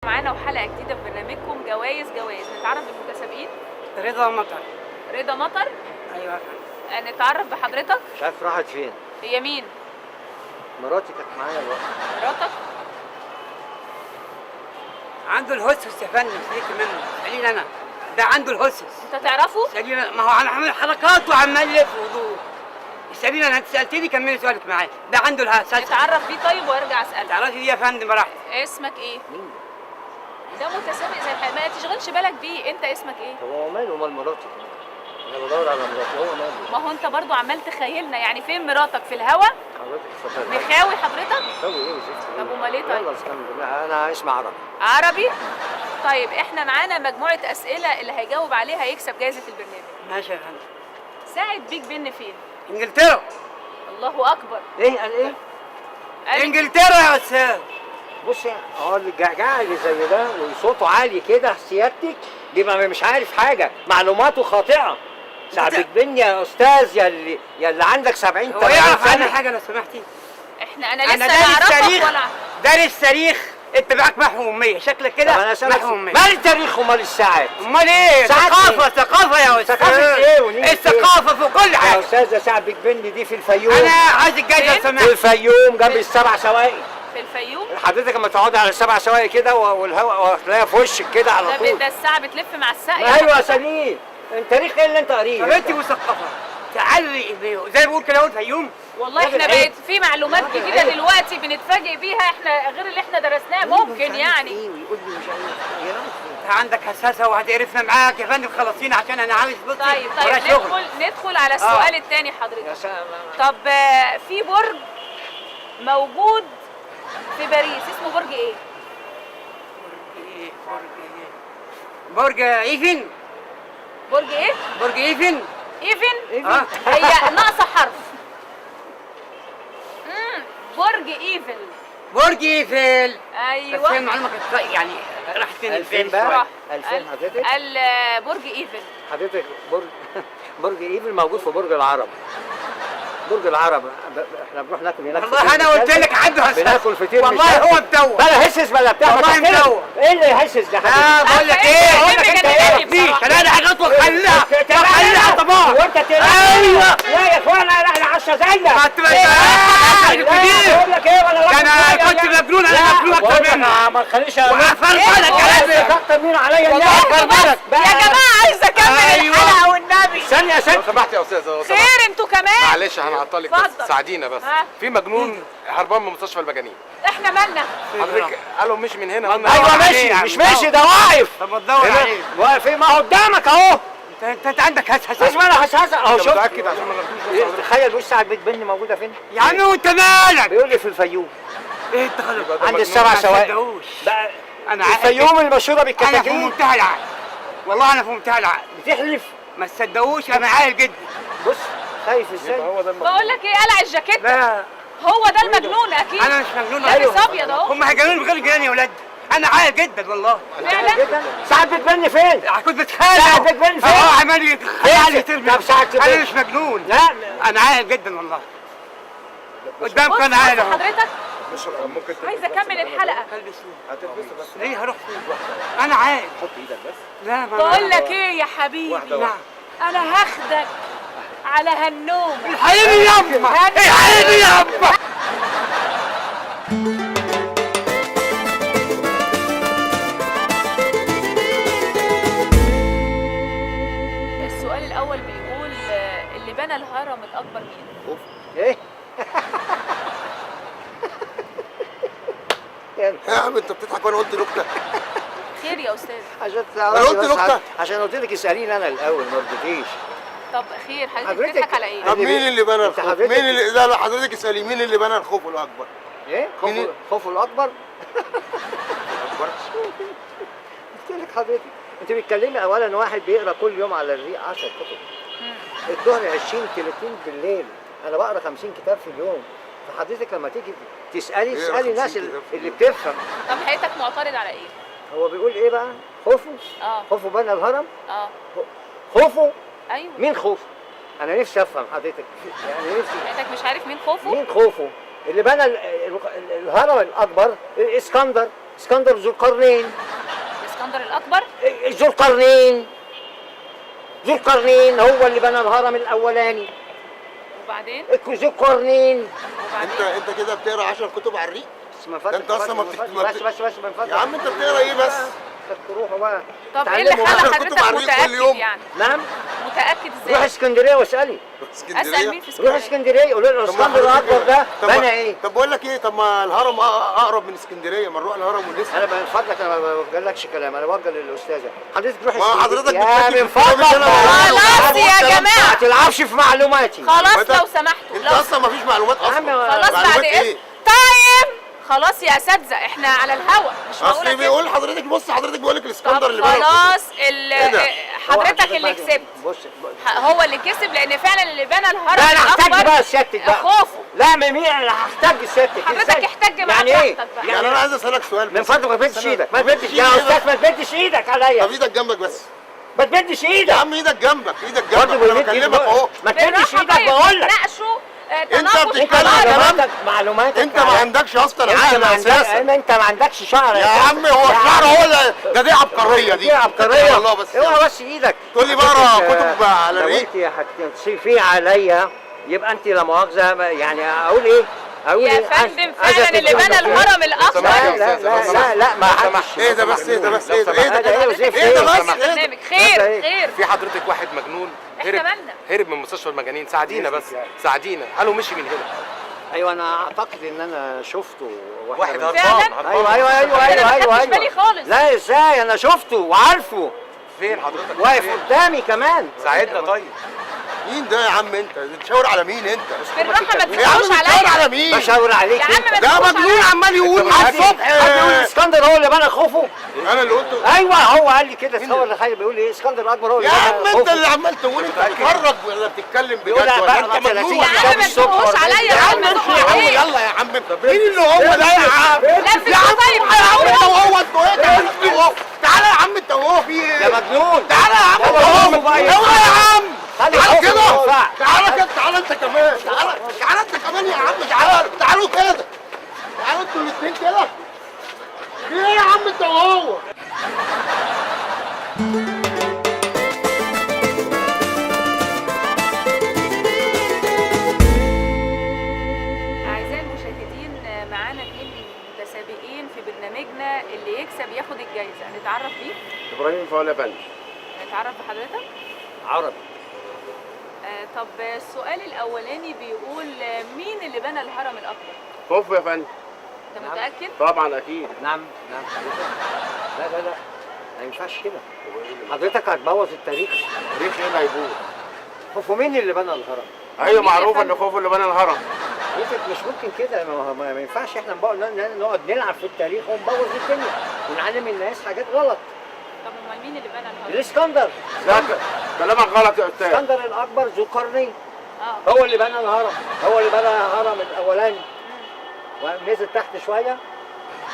معانا وحلقة جديدة في برنامجكم جوايز. نتعرف بالمتسابقين. رضا مطر. رضا مطر. ايوه. نتعرف بحضرتك. مش عارف راحت فين. هي مين؟ مراتي كانت معايا الوقت. مراتك؟ عنده الهسس يا فندم، سليك منه، سأليني انا. ده عنده الهسس. انت تعرفه؟ سأليني، ما هو انا عامل حركات وعمال يلف وضوء. سأليني انا، انت سألتني كملي سؤالك معايا. ده عنده الهسس. نتعرف بيه طيب وارجع اسألك. تعرفي بيه يا فندم براحتك. اسمك ايه؟ مين ده متسابق زي الحقيقة، ما تشغلش بالك بيه. انت اسمك ايه؟ ده؟ هو ماله ومال مراتي؟ انا بدور على مراتي، هو ماله؟ ما هو انت برضو عمال تخيلنا، يعني فين مراتك؟ في الهوا؟ حضرتك اتفضلي. مخاوي حضرتك؟ مخاوي ايه وزفت ايه؟ طب امال ايه طيب؟ يلا استنى، انا اسمي عربي. عربي؟ طيب احنا معانا مجموعة اسئلة، اللي هيجاوب عليها هيكسب جائزة البرنامج. ماشي يا فندم. ساعد بيك بن فين؟ انجلترا. الله اكبر. ايه قال ايه؟ قال انجلترا يا استاذ. بصي، هو الجعجع اللي زي ده وصوته عالي كده سيادتك بيبقى مش عارف حاجه، معلوماته خاطئه. ساعدك بن يا استاذ، يا اللي عندك 70 هو 80 يعرف عني سنه. حاجه لو سمحتي؟ انا لسه لا دارس اعرفك تاريخ، ولا دارس تاريخ. انت معاك محو اميه، شكلك طب انا كده اسالك محو اميه. مال التاريخ ومال الساعات؟ امال ايه؟ ساعات ثقافه ثقافه يا استاذ. ثقافة ايه ونيجي الثقافه في كل يا حاجه. استاذه سعد بن دي في الفيوم. انا عايز الجايزه لو فين؟ في سمحت. الفيوم جنب السبع سواقي. في الفيوم. حضرتك لما تقعدي على السبع سواقي كده والهواء وتلاقيها في وشك كده على طول. ده الساعة بتلف مع الساقية. ايوه يا سليم، التاريخ ايه اللي انت قاريه؟ طب انت مثقفه، تعالي زي ما بقول كده، اقول فيوم. والله احنا بقت في معلومات جديدة دلوقتي بنتفاجئ بيها، احنا غير اللي احنا درسناه ممكن يعني. ويقول لي مش عارف ايه. انت عندك حساسه وهتقرفنا معاك يا فندم، خلصينا عشان انا عاوز بصي. طيب ورايا شغل. ندخل على السؤال الثاني يا حضرتك. سلام. طب في برج موجود في باريس، اسمه برج ايه؟ برج ايفن. برج ايه؟ برج ايفن. ايفن؟ اه. هي ناقصة حرف. برج ايفل. برج ايفل. بس هي ايوه. المعلومه كانت يعني راحت فين 2000 بقى؟ راح. 2000 حضرتك؟ برج ايفل. حضرتك برج ايفل موجود في برج العرب. برج العرب احنا بنروح ناكل هناك. والله انا قلت لك عنده حساسه. بناكل فطير والله مشلتت. هو متوه. بلا هسس بلا بتاع. والله متوه. ايه اللي يهسس ده حضرتك؟ بقول لك ايه؟ أنت اقول لك انت جننتني ايه؟ بصراحة. انا حاجات وخليها وخليها طبعا. وانت ايوه. لا يا اخوانا، احنا 10 زيك. ما تبقى بقول لك ايه ولا انا كنت مجنون، انا مجنون اكتر منك. ما تخليش وهفرفلك كلامي. اكتر منه عليا. والله هفرفلك. يا جماعة عايزة اكمل أيوة. الحلقة والنبي. ثانية يا لو سمحت يا استاذ، لو سمحت خير انتوا كمان؟ معلش هنعطلك اتفضل. بس ساعدينا بس. ها؟ في مجنون هربان من مستشفى المجانين. احنا مالنا؟ حضرتك قالوا مش من هنا. قلنا ايوه عليه ماشي، يعني. مش ماشي، ده واقف. طب ما تدور عليه. واقف ايه؟ ما هو قدامك اهو. انت عندك حساسيه. اسمع، انا حساسه اهو. انت شوف، متاكد عشان ما ناخدوش حضرتك؟ تخيل وش ساعة بيت بني موجودة فين؟ يا عم وانت مالك؟ بيقول لي في الفيوم ايه انت خلاص؟ ده عند مجنون. السبع ما سواقي. تصدقوش. بقى انا عارف. الفيوم المشهورة انا في بالكتاكيت. منتهى العقل. والله انا في منتهى العقل. بتحلف؟ ما تصدقوش انا عاقل جدا. بص خايف يبقى ازاي؟ هو ده المجنون. بقول لك ايه، قلع الجاكيت. لا هو ده المجنون اكيد. انا مش مجنون. لابس ابيض اهو. هم هيجنوني بغير جنان يا ولاد. انا عاقل جدا والله. فعلا؟ جدا. ساعة بيت بني فين؟ كنت بتخانق. ساعة بيت بني فين؟ اه عمال يتخانق. طب ساعة بيت انا بني. مش مجنون. لا انا عاقل جدا والله. قدامك بص انا عاقل اهو. حضرتك مش ممكن عايزة اكمل الحلقة. هتلبسه بس. ليه هروح فين؟ انا عاقل. حط ايدك بس. لا ما بقول لك ايه يا حبيبي، واحدة نعم. انا هاخدك على هالنوم. الحقيني يابا. الحقيني يابا. السؤال الاول بيقول اللي بنى الهرم الاكبر مين؟ ايه؟ يا عم انت بتضحك وانا قلت نكته. خير يا استاذ. عشان أنا تعرفي قلت بس نكتة. عشان قلت لك اساليني انا الاول ما رضيتيش. طب خير، حضرتك حضرتك- بتضحك على ايه؟ طب مين اللي بنى انت الخوف؟ حضرتك- مين اللي لا حضرتك اسالي مين اللي بنى الخوف الاكبر؟ ايه؟ مين؟ خوفه الاكبر؟ اكبر. قلت لك حضرتك انت بتتكلمي اولا واحد بيقرا كل يوم على الريق 10 كتب. الظهر 20 30 بالليل، انا بقرا 50 كتاب في اليوم. فحضرتك لما تيجي تسالي بيقرا اسالي 50 الناس كتاب في اللي اليوم. بتفهم. طب حضرتك معترض على ايه؟ هو بيقول ايه بقى؟ خوفه؟ اه خوفه بنى الهرم؟ اه خوفه؟ ايوه. مين خوفه؟ انا نفسي افهم حضرتك، يعني نفسي. حضرتك مش عارف مين خوفو؟ مين خوفه؟ اللي بنى الهرم الاكبر الاسكندر. اسكندر ذو القرنين. الاسكندر الاكبر. ذو القرنين. ذو القرنين هو اللي بنى الهرم الاولاني. وبعدين ذو القرنين. انت كده بتقرا 10 كتب على الريق. بس ما ده انت اصلا ما بتكتب. بس من فضلك يا عم انت بتقرا ايه بس؟ تروحوا بقى. طب ايه اللي تعلموا خلى 10 كتب حضرتك على الريق كل متاكد يوم. يعني؟ نعم. متاكد روح ازاي؟ اسكندريه واسالي. اسال مين في روح اسكندريه؟ اسكندريه قولوا له طب ما الاسكندر حضرتك الاكبر ده طب بنى ايه؟ طب بقول لك ايه، طب ما الهرم اقرب من اسكندريه، ما نروح الهرم ونلف. انا من فضلك انا ما بوجهلكش كلام، انا بوجه للاستاذه. حضرتك روح ما حضرتك يا بتذاكر من في الكلام فضلك اللي أنا خلاص بقوله. يا الكلام جماعة. ما تلعبش في معلوماتي. خلاص لو سمحتوا انت لو اصلا ما فيش معلومات اصلا. عم، خلاص بعد معلومات ايه؟ ايه؟ تايم. خلاص يا اساتذه احنا على الهوا مش معقوله اصل كده. بيقول حضرتك، بص حضرتك بيقول لك الاسكندر طب اللي بنى خلاص ده؟ حضرتك اللي كسبت. بص هو اللي كسب لان فعلا اللي بنى الهرم لا انا هحتاج الاكبر بقى سيادتك بقى. خوفه. لا مين انا هحتاج سيادتك. حضرتك إزاي؟ احتج معاك يعني ايه؟ براحتك بقى. يعني انا عايز اسالك سؤال من بس. فضلك ما تمدش ايدك، ما تمدش إيه يا ده؟ استاذ، ما تمدش ايدك عليا، طب ايدك جنبك بس. ما تمدش يا ايدك. عم ايدك جنبك، ايدك برضه جنبك، انا بيمد إيده بكلمك اهو. ما تمدش بالراحة ايدك طيب، بقول لك. ناقشوا انت تناقش بتتكلم حضاري. كمان؟ معلوماتك انت ما عندكش اصلا انت عقل ما عندك اساسا. انت ما عندكش شعر يا عم هو الشعر هو اللي دي عبقريه دي. دي عبقريه والله بس اوعى بس ايدك. تقول لي بقرا كتب على لو الريق. انت هتصيفي عليا يبقى انت لا مؤاخذه يعني اقول ايه؟ اقول يا ايه؟ فندم عايزة فعلا اللي بنى تتكلم. الهرم الاكبر. لا لا لا لا لا ما حدش. ايه ده بس، ايه ده بس، ايه ده ايه هذا ده ايه وزيف ايه ده ايه؟ بس، ايه ده؟ برنامج خير ايه؟ خير. في حضرتك واحد مجنون احنا مالنا؟ هرب من مستشفى المجانين، ساعدينا بس، ساعدينا. قالوا مشي من هنا. ايوه انا اعتقد ان انا شفته واحد من- هربان فعلاً؟ هربان. ايوه ايوه ايوه أنا ما ايوه خدتش ايوه بالي خالص. لا ازاي انا شفته وعارفه فين حضرتك؟ واقف فين؟ قدامي كمان. ساعدنا طيب. مين ده يا عم انت؟ بتشاور على مين انت؟ بالراحه ما يا عم تدخلوش بتشاور عليا. على مين؟ بشاور عليك يا عم ما ده تدخلوش مجنون عليا. عمال يقول على الصبح. هتقول الاسكندر هو اللي بنى خوفه. انا اللي قلته. ايوه هو قال لي كده. هو اللي خايف بيقول ايه اسكندر الاكبر هو اللي يا بنى عم انت خوفه. اللي عمال تقول، انت بتتفرج ولا بتتكلم بجد يقول لا ولا بقى انت ما مجنون؟ يا عم ما تدخلوش عليا. يا عم امشي يا عم، يلا يا عم. مين اللي هو ده يا عم؟ لبس يا عم طيب يا عم انت وهو انتوا ايه؟ تعالى يا عم انت وهو في ايه؟ يا مجنون. تعالى يا عم يلا وهو. قوموا بقى. يلا يا عم. خلي تعالى خوفه كده. ينفع. تعالى كده، تعالى انت كمان. تعالى انت كمان يا عم. تعالوا كده. تعالوا انتوا الاثنين كده. في ايه يا عم انت وهو؟ أعزائي المشاهدين معانا 2 متسابقين في برنامجنا اللي يكسب ياخد الجايزة. نتعرف بيه؟ ابراهيم فؤاد يا فندم. نتعرف بحضرتك؟ عربي. طب السؤال الأولاني بيقول مين اللي بنى الهرم الأكبر؟ خوف يا فندم. أنت متأكد؟ طبعا اكيد. نعم نعم. لا لا لا ما ينفعش كده. حضرتك هتبوظ التاريخ. تاريخ ايه اللي هيبوظ؟ خوفه مين اللي بنى الهرم؟ ايوه مين يا معروف فندم؟ ان خوف اللي بنى الهرم. مش ممكن كده. ما ينفعش احنا نقعد نلعب في التاريخ ونبوظ الدنيا ونعلم الناس حاجات غلط. طب أمال مين اللي بنى الهرم؟ الاسكندر. لا كلامك غلط يا استاذ. الاسكندر الاكبر ذو القرنين اه هو اللي بنى الهرم. هو اللي بنى الهرم الاولاني ونزل تحت شويه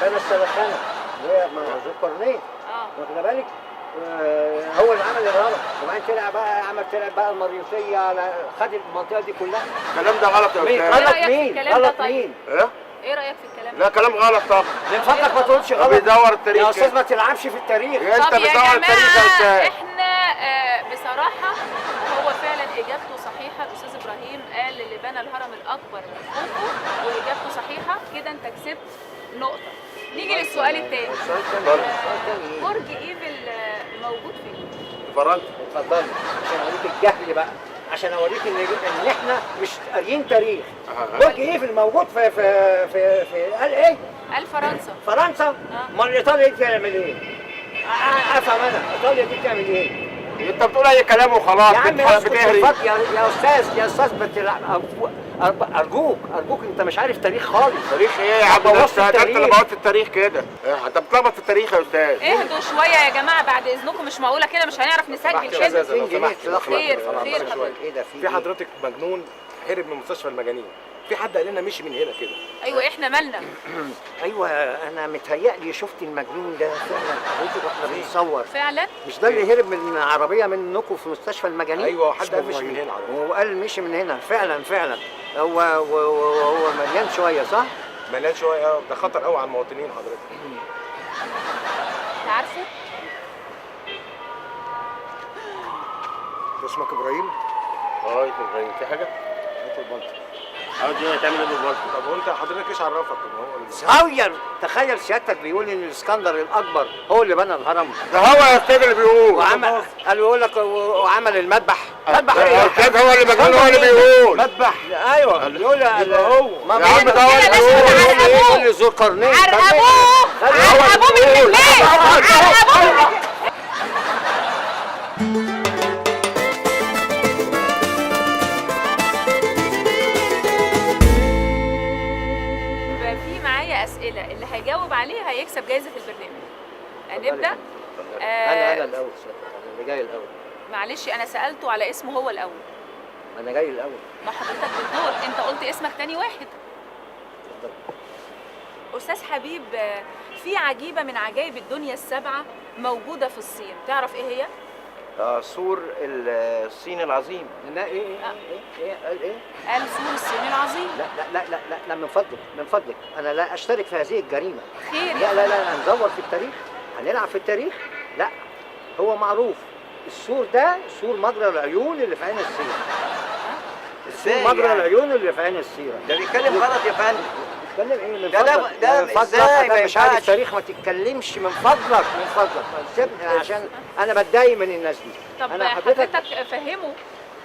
بنى السلخانه وهي مع ذو القرنين. اه واخد بالك؟ هو اللي عمل الهرم وبعدين طلع بقى المريوطيه خد المنطقه دي كلها. الكلام ده غلط يا مين استاذ. غلط؟ رأيك في مين الكلام ده غلط؟ طيب؟ مين؟ ايه؟ ايه رأيك في الكلام لا ده؟ كلام غلط طبعا. من فضلك ما تقولش غلط. بيدور التاريخ يا استاذ كده. ما تلعبش في التاريخ. انت طب يا بتدور التاريخ يا جماعة استاذ. احنا بصراحة هو فعلا اجابته صحيحة. الاستاذ ابراهيم قال اللي بنى الهرم الاكبر خوفو واجابته صحيحة. كده انت كسبت نقطة. نيجي للسؤال التاني. السؤال التاني ايه؟ برج ايفل موجود فين؟ فرنسا. اتفضلي عشان اوريك الجهل بقى، عشان اوريك ان احنا مش قاريين تاريخ. برج ايفل موجود في قال ايه؟ قال فرنسا. فرنسا؟ امال ايطاليا دي بتعمل ايه؟ افهم انا ايطاليا دي بتعمل ايه؟ انت بتقول اي كلام وخلاص. يا عم بتهري. يا استاذ بتلعب. ارجوك انت مش عارف تاريخ خالص. تاريخ ايه يا عم؟ بوظت ده انت التاريخ. اللي بوظت التاريخ كده. انت بتلخبط في التاريخ يا استاذ. اهدوا شوية يا جماعة بعد اذنكم. مش معقولة كده مش هنعرف نسجل كده. 200 جنيه تلخبط. خير خير شوية. حضرتك. ايه ده في حضرتك مجنون هرب من مستشفى المجانين. في حد قال لنا مشي من هنا كده. ايوه احنا مالنا؟ ايوه انا متهيألي شفت المجنون ده فعلا حضرتك واحنا بنصور. فعلا؟ مش ده اللي هرب من عربيه منكم في مستشفى المجانين؟ ايوه حد مش ده قال مش مشي من هنا على فكرة. هو قال مشي من هنا فعلا. هو مليان شويه صح؟ مليان شويه. ده خطر قوي على المواطنين حضرتك. اسمك ابراهيم؟ اه اسمه ابراهيم، في حاجه؟ هات البلطو. عاوز ايه تعمل ايه بالبلطو؟ طب وانت حضرتك ايش عرفك ان هو صغير. تخيل سيادتك بيقول ان الاسكندر الاكبر هو اللي بنى الهرم، ده هو يا استاذ اللي بيقول. وعمل قال يقول لك وعمل المذبح. مذبح يا ايه؟ استاذ هو اللي مجنون، هو اللي بيقول. مذبح. ايوه بيقول هو ما يا عم ده هو اللي بيقول. يقول لي ذو القرنين. عرقبوه عرقبوه من رجليه، عرقبوه من رجليه. في معايا اسئله، اللي هيجاوب عليها هيكسب جايزه البرنامج. هنبدا. انا الاول سيادتك، انا اللي جاي الاول. معلش انا سالته على اسمه هو الاول. انا جاي الاول. ما حضرتك بالدور، انت قلت اسمك تاني واحد. استاذ حبيب، في عجيبه من عجائب الدنيا السبعه موجوده في الصين، تعرف ايه هي؟ سور الصين العظيم. لا ايه قال ايه؟ قال سور الصين العظيم. لا من فضلك من فضلك، انا لا اشترك في هذه الجريمه. خير. لا هندور في التاريخ، هنلعب في التاريخ. لا هو معروف السور ده سور مجرى العيون اللي في عين السيرة. ازاي مجرى يعني؟ العيون اللي في عين السيرة. ده بيتكلم غلط يا فندم. بتتكلم ايه من ده فضلك؟ ده من فضلك ازاي ما أنا مش عارف ينفعش؟ التاريخ، ما تتكلمش من فضلك من فضلك. سيبني عشان انا بتضايق من الناس دي. طب انا حضرتك فهمه.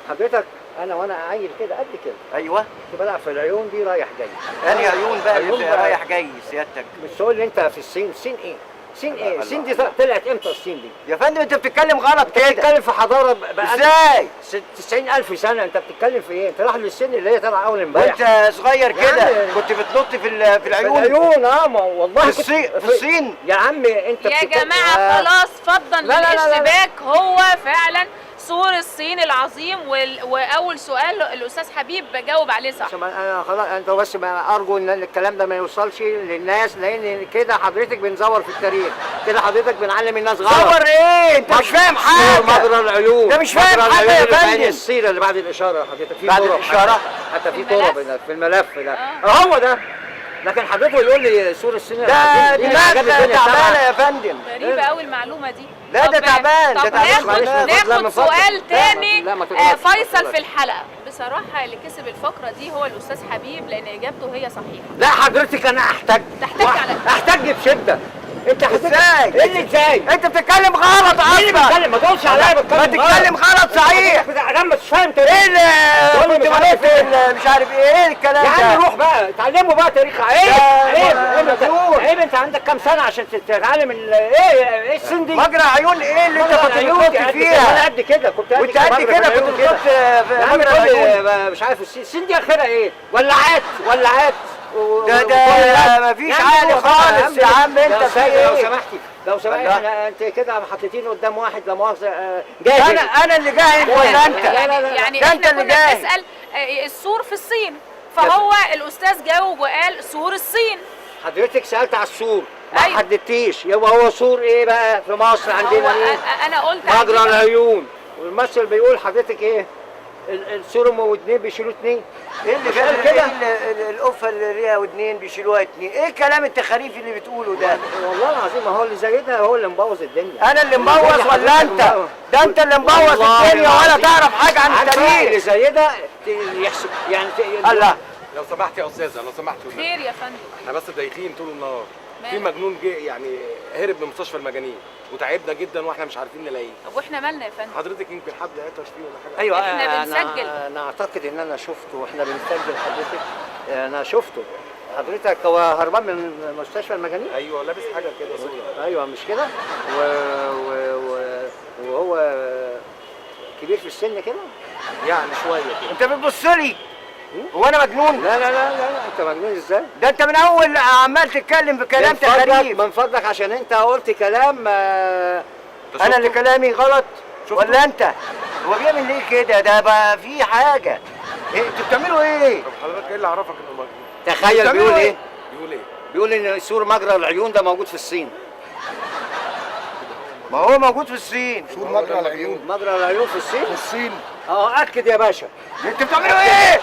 حضرتك انا وانا عيل كده قد كده ايوه. كنت بلعب في العيون دي رايح جاي. انهي عيون بقى عيون اللي بقى. رايح جاي سيادتك؟ مش تقول لي انت في الصين. الصين ايه؟ الصين ايه؟ الله الصين دي الله. طلعت امتى الصين دي؟ يا فندم انت بتتكلم غلط كده. بتتكلم في حضاره بقى ازاي؟ 90,000 سنه. انت بتتكلم في ايه؟ انت رايح للسن اللي هي طالعه اول امبارح. وانت صغير كده عم. كنت بتنط في العيون. العيون ما والله في الصين في الصين. يا عمي انت يا بتتكلم- جماعه خلاص فضلا لا. للاشتباك، هو فعلا سور الصين العظيم. واول سؤال الاستاذ حبيب جاوب عليه صح. عشان انا خلاص انت بس ما ارجو ان الكلام ده ما يوصلش للناس، لان كده حضرتك بنزور في التاريخ، كده حضرتك بنعلم الناس غلط. صور ايه؟ انت مش فاهم حاجه. مجرى العيون. ده مش فاهم مجرى حاجة العيون يا اللي في عين فندم. السيره اللي بعد الاشاره حضرتك في بعد طرق الإشارة؟ حتى في الملف؟ طرق هنا في الملف ده. هو ده. لكن حضرتك يقول لي سور السنين ده العظيم. دي دماغ عجائب الدنيا تعبانه السبعة. يا فندم. غريبه قوي المعلومه دي. لا، ده طب- تعبان، ده طب تعبان. معلش، من فضلك، ناخد من فضلك. سؤال لا، تاني. لا، ما تقولش. فيصل في الحلقه. بصراحه اللي كسب الفقره دي هو الاستاذ حبيب، لان اجابته هي صحيحه. لا حضرتك انا احتاج على- احتاج بشده. انت حضرتك ازاي؟ ايه اللي ازاي؟ انت بتتكلم غلط مين اللي اصلا. بيتكلم؟ ما تقولش عليا ما بتكلم تتكلم غلط صحيح. انا مش فاهم ايه تاريخ. تقول لي اللي مش كنت عارف بقيت مش عارف ايه الكلام يا ده؟ عم روح بقى اتعلموا بقى تاريخ. عيب مجنون. عيب انت عندك كام سنه عشان تتعلم ايه السن دي؟ مجرى عيون ايه اللي انت مجرى كنت العيون بتنط دي قد كده. فيها؟ انا قد كده كنت قد وانت قد مجرى كده العيون كنت بتنط في يا عم مجرى تقول العيون. لي مش عارف السن دي اخرها ايه؟ ولعات ده مفيش عالي خالص يا عم. انت في لو ايه؟ سمحتي لو سمحتي الله. انت كده حطيتيني قدام واحد لا مؤاخذه جاهل. انا اللي جاهل ولا انت؟ يعني ده احنا انت اللي كنا جاهل. بنسال السور في الصين، فهو الاستاذ جاوب وقال سور الصين. حضرتك سالت على السور ما أيوة. حددتيش. يبقى هو سور ايه بقى في مصر عندنا هو ايه؟ انا قلت مجرى عندنا- العيون. والمثل بيقول حضرتك ايه؟ السور ام ودنين بيشيلوا اتنين. ايه اللي مش جاب قال كده؟ القفه اللي ليها ودنين بيشيلوها اتنين؟ ايه الكلام التخاريف اللي بتقوله ده؟ والله العظيم ما هو اللي زي ده هو اللي مبوظ الدنيا. انا اللي مبوظ ولا انت؟ ده انت اللي مبوظ والله الدنيا ولا العظيم. تعرف حاجه عن عارف بقى اللي التاريخ. زي ده يحسب يعني الله. لو سمحت يا استاذه لو سمحت والنبي. خير يا فندم. احنا بس دايخين طول النهار. في مالك؟ مجنون جه يعني هرب من مستشفى المجانين وتعبنا جدا واحنا مش عارفين نلاقيه. طب واحنا مالنا يا فندم؟ حضرتك يمكن حد قتش فيه ولا حاجه. ايوه إحنا بنسجل. انا اعتقد ان انا شفته واحنا بنسجل حضرتك. انا شفته حضرتك هو هربان من مستشفى المجانين. ايوه لابس حاجه كده سودا. ايوه مش كده وهو كبير في السن كده. يعني شويه كده. انت بتبص لي هو انا مجنون؟ لا انت مجنون ازاي؟ ده انت من اول عمال تتكلم بكلام من فضلك تخاريف. من فضلك عشان انت قلت كلام انا اللي كلامي غلط ولا انت؟ هو بيعمل ليه كده؟ ده بقى في حاجه. ايه انتوا بتعملوا ايه؟ طب حضرتك ايه اللي عرفك انه مجنون؟ تخيل بيقول ايه؟ بيقول ايه؟ بيقول ان سور مجرى العيون ده موجود في الصين. ما هو موجود في الصين. سور مجرى العيون مجرى العيون في الصين؟ في الصين. اه اكد يا باشا. انتوا بتعملوا ايه؟